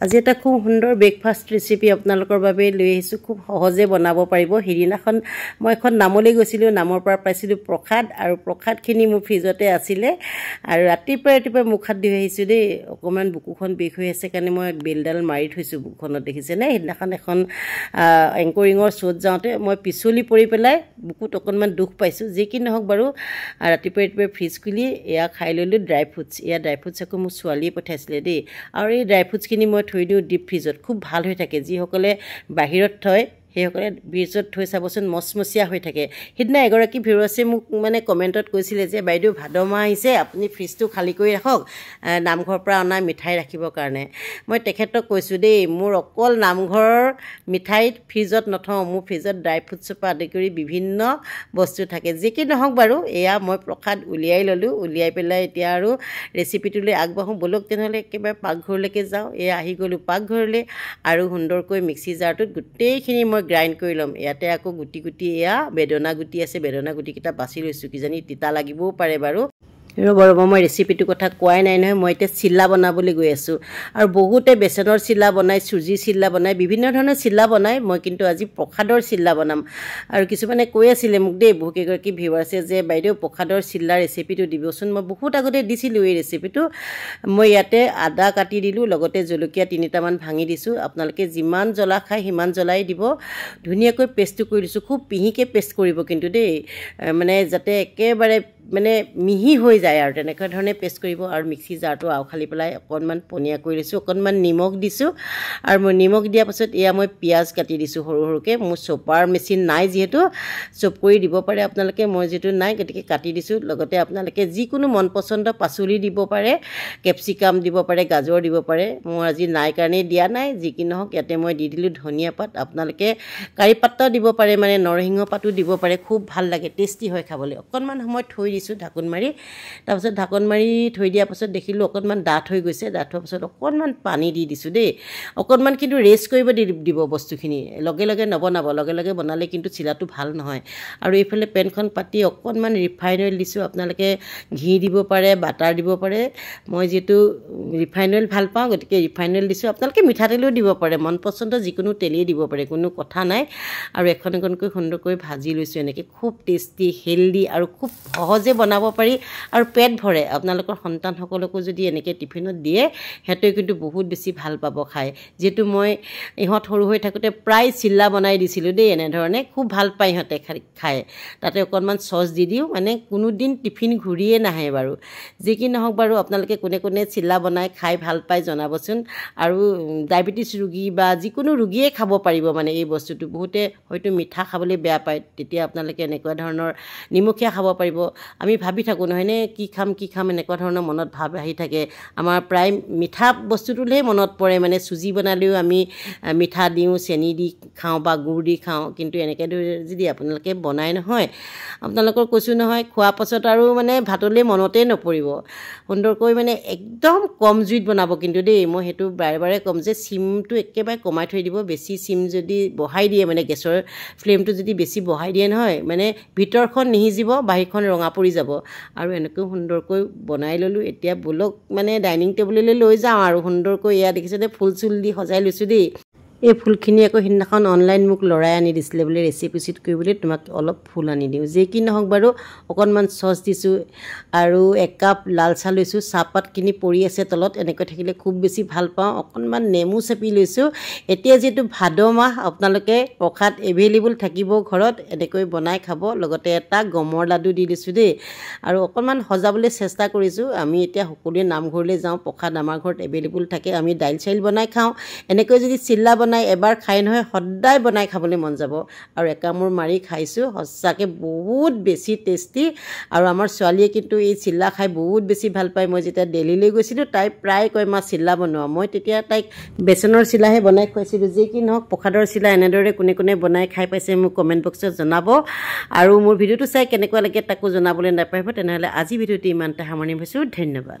আজি এটা খুব সুন্দৰ ব্ৰেকফাষ্ট ৰেচিপি আপোনালোকৰ বাবে লৈ আহিছোঁ। খুব সহজে বনাব পাৰিব। সিদিনাখন মই এখন নামলৈ গৈছিলোঁ, নামৰ পৰা পাইছিলোঁ প্ৰসাদ, আৰু প্ৰসাদখিনি মোৰ ফ্ৰিজতে আছিলে। আৰু ৰাতিপুৱা মুখ হাত ধুই আহিছোঁ দেই। অকণমান বুকুখন বিষ হৈ আছে কাৰণে মই বেলডাল মাৰি থৈছোঁ বুকুখনত, দেখিছেনে? সিদিনাখন এখন এংকৰিঙৰ শ্ব'ত যাওঁতে মই পিছলি পৰি পেলাই বুকুত অকণমান দুখ পাইছোঁ। যি কি নহওক বাৰু, ৰাতিপুৱা ফ্ৰিজ খুলি এয়া খাই ল'লোঁ ড্ৰাই ফ্ৰুটছ। এয়া ড্ৰাই ফ্ৰুটছ আকৌ মোৰ ছোৱালীয়ে পঠাইছিলে দেই। আৰু এই ড্ৰাই ফ্ৰুটছখিনি মই থৈ দিওঁ ডিপ ফ্ৰিজত, খুব ভাল হৈ থাকে। যিসকলে বাহিৰত থয় সেইসকলে ফ্ৰিজত থৈ চাবচোন, মচমচীয়া হৈ থাকে। সিদিনা এগৰাকী ভিউৱাৰ্ছে মোক মানে কমেণ্টত কৈছিলে যে বাইদেউ ভাদ মাহ আহিছে, আপুনি ফ্ৰিজটো খালী কৰি ৰাখক, নামঘৰৰ পৰা অনা মিঠাই ৰাখিবৰ কাৰণে। মই তেখেতক কৈছোঁ দেই, মোৰ অকল নামঘৰৰ মিঠাই ফ্ৰিজত নথওঁ, মোৰ ফ্ৰিজত ড্ৰাই ফ্ৰুটছৰ পৰা আদি কৰি বিভিন্ন বস্তু থাকে। যি কি নহওক বাৰু, এয়া মই প্ৰসাদ উলিয়াই ল'লোঁ। উলিয়াই পেলাই এতিয়া আৰু ৰেচিপিটোলৈ আগবাঢ়োঁ। ব'লক তেনেহ'লে একেবাৰে পাকঘৰলৈকে যাওঁ। এয়া আহি গ'লোঁ পাকঘৰলৈ, আৰু সুন্দৰকৈ মিক্সি জাৰটোত গোটেইখিনি মই গ্ৰাইণ্ড কৰি ল'ম। ইয়াতে আকৌ গুটি এয়া বেদনা গুটি আছে, বেদনা গুটিকেইটা বাছি লৈছোঁ, কিজানি তিতা লাগিবও পাৰে বাৰু। ৰ'ব মই ৰেচিপিটোৰ কথা কোৱাই নাই নহয়। মই এতিয়া চিল্লা বনাবলৈ গৈ আছোঁ। আৰু বহুতে বেচনৰ চিল্লা বনায়, চুজিৰ চিল্লা বনায়, বিভিন্ন ধৰণৰ চিল্লা বনায়। মই কিন্তু আজি প্ৰসাদৰ চিল্লা বনাম। আৰু কিছুমানে কৈ আছিলে মোক দেই, বহুকেইগৰাকী ভিউৱাৰ্ছে, যে বাইদেউ প্ৰসাদৰ চিল্লা ৰেচিপিটো দিবচোন। মই বহুত আগতে দিছিলোঁ এই ৰেচিপিটো। মই ইয়াতে আদা কাটি দিলোঁ, লগতে জলকীয়া 3টামান ভাঙি দিছোঁ। আপোনালোকে যিমান জ্বলা খায় সিমান জ্বলাই দিব। ধুনীয়াকৈ পেষ্টটো কৰি দিছোঁ। খুব পিহিকৈ পেষ্ট কৰিব কিন্তু দেই, মানে যাতে একেবাৰে মানে মিহি হৈ যায় আৰু তেনেকুৱা ধৰণে পেষ্ট কৰিব। আৰু মিক্সি জাৰটো আওখালি পেলাই অকণমান পনীয়া কৰি দিছোঁ, অকণমান নিমখ দিছোঁ। আৰু মই নিমখ দিয়াৰ পাছত এয়া মই পিঁয়াজ কাটি দিছোঁ সৰু সৰুকৈ। মোৰ চপাৰ মেচিন নাই যিহেতু, চপ কৰি দিব পাৰে আপোনালোকে, মই যিহেতু নাই গতিকে কাটি দিছোঁ। লগতে আপোনালোকে যিকোনো মন পচন্দ পাচলি দিব পাৰে, কেপচিকাম দিব পাৰে, গাজৰ দিব পাৰে। মোৰ আজি নাই কাৰণেই দিয়া নাই। যি কি নহওক, ইয়াতে মই দি দিলোঁ ধনিয়া পাত। আপোনালোকে কাৰি পাত্তাও দিব পাৰে, মানে নৰসিংহ পাতো দিব পাৰে, খুব ভাল লাগে, টেষ্টি হয় খাবলৈ। অকণমান সময় থৈ দিছোঁ ঢাকোন মাৰি। তাৰপাছত ঢাকোন মাৰি থৈ দিয়াৰ পাছত দেখিলোঁ অকণমান ডাঠ হৈ গৈছে। ডাঠ হোৱাৰ পাছত অকণমান পানী দি দিছোঁ দেই। অকণমান কিন্তু ৰেষ্ট কৰিব দিব বস্তুখিনি, লগে লগে নবনাব। লগে লগে বনালে কিন্তু চিলাটো ভাল নহয়। আৰু এইফালে পেনখন পাতি অকণমান ৰিফাইন অইল দিছোঁ। আপোনালোকে ঘি দিব পাৰে, বাটাৰ দিব পাৰে। মই যিহেতু ৰিফাইন অইল ভাল পাওঁ গতিকে ৰিফাইন অইল দিছোঁ। আপোনালোকে মিঠাতেলো দিব পাৰে, মন পচন্দ যিকোনো তেলেই দিব পাৰে, কোনো কথা নাই। আৰু এখন এখনকৈ সুন্দৰকৈ ভাজি লৈছোঁ এনেকৈ। খুব টেষ্টি, হেল্ডি আৰু খুব সহজে বনাব পাৰি, আৰু পেট ভৰে। আপোনালোকৰ সন্তানসকলকো যদি এনেকৈ টিফিনত দিয়ে, সিহঁতে কিন্তু বহুত বেছি ভাল পাব খাই। যিহেতু মই ইহঁত সৰু হৈ থাকোঁতে প্ৰায় চিল্লা বনাই দিছিলোঁ দেই এনেধৰণে, খুব ভাল পায় ইহঁতে খাই। তাতে অকণমান চচ দি দিওঁ, মানে কোনোদিন টিফিন ঘূৰিয়ে নাহে বাৰু। যি কি নহওক বাৰু, আপোনালোকে কোনে কোনে চিল্লা বনাই খাই ভাল পায় জনাবচোন। আৰু ডায়েবেটিছ ৰোগী বা যিকোনো ৰোগীয়ে খাব পাৰিব মানে এই বস্তুটো। বহুতে হয়তো মিঠা খাবলৈ বেয়া পায়, তেতিয়া আপোনালোকে এনেকুৱা ধৰণৰ নিমখীয়া খাব পাৰিব। আমি ভাবি থাকোঁ নহয়নে, কি খাম এনেকুৱা ধৰণৰ মনত ভাৱ আহি থাকে। আমাৰ প্ৰায় মিঠা বস্তুটোলৈহে মনত পৰে, মানে চুজি বনালেও আমি মিঠা দিওঁ, চেনি দি খাওঁ বা গুড় দি খাওঁ। কিন্তু এনেকৈ যদি আপোনালোকে বনাই নহয়, আপোনালোকৰ কৈছোঁ নহয়, খোৱাৰ পাছত আৰু মানে ভাতলৈ মনতেই নপৰিব। সুন্দৰকৈ মানে একদম কম জুইত বনাব কিন্তু দেই। মই সেইটো বাৰে বাৰে ক'ম যে চিমটো একেবাৰে কমাই থৈ দিব। বেছি চিম যদি বঢ়াই দিয়ে, মানে গেছৰ ফ্লেমটো যদি বেছি বঢ়াই দিয়ে নহয়, মানে ভিতৰখন নিসিজিব, বাহিৰখন ৰঙা পৰি যাব। আৰু এনেকৈ সুন্দৰকৈ বনাই ল'লোঁ। এতিয়া ব'লক মানে ডাইনিং টেবুললৈ লৈ যাওঁ। আৰু সুন্দৰকৈ এয়া দেখিছেনে, ফুল চুল দি সজাই লৈছোঁ দেই। এই ফুলখিনি আকৌ সিদিনাখন অনলাইন মোক ল'ৰাই আনি দিছিলে, বোলে ৰেচিপি শ্বুট কৰিবলৈ তোমাক অলপ ফুল আনি দিওঁ। যি কি নহওক বাৰু, অকণমান চচ দিছোঁ। আৰু 1 কাপ লাল চাহ লৈছোঁ। চাহপাতখিনি পৰি আছে তলত, এনেকৈ থাকিলে খুব বেছি ভাল পাওঁ। অকণমান নেমু চেপি লৈছোঁ। এতিয়া যিহেতু ভাদ মাহ, আপোনালোকে প্ৰসাদ এভেইলেবল থাকিব ঘৰত, এনেকৈ বনাই খাব। লগতে এটা গমৰ লাডু দি দিছোঁ দেই। আৰু অকণমান সজাবলৈ চেষ্টা কৰিছোঁ। আমি এতিয়া সকলোৱে নামঘৰলৈ যাওঁ, প্ৰসাদ আমাৰ ঘৰত এভেইলেবল থাকে, আমি দাইল চাইল বনাই খাওঁ। এনেকৈ যদি চিল্লা বনাই এবাৰ খাই নহয়, সদায় বনাই খাবলৈ মন যাব। আৰু একামোৰ মাৰি খাইছোঁ, সঁচাকৈ বহুত বেছি টেষ্টি। আৰু আমাৰ ছোৱালীয়ে কিন্তু এই চিল্লা খাই বহুত বেছি ভাল পায়। মই যেতিয়া দিল্লীলৈ গৈছিলোঁ, তাই প্ৰায় কয় মা চিল্লা বনোৱা। মই তেতিয়া তাইক বেচনৰ চিল্লাহে বনাই খুৱাইছিলোঁ। যি কি নহওক, প্ৰসাদৰ চিল্লা এনেদৰে কোনে কোনে বনাই খাই পাইছে মোক কমেণ্ট বক্সত জনাব। আৰু মোৰ ভিডিঅ'টো চাই কেনেকুৱা লাগে তাকো জনাবলৈ নাপাহৰিব। তেনেহ'লে আজি ভিডিঅ'টো ইমানতে সামৰণি মাৰিছোঁ। ধন্যবাদ।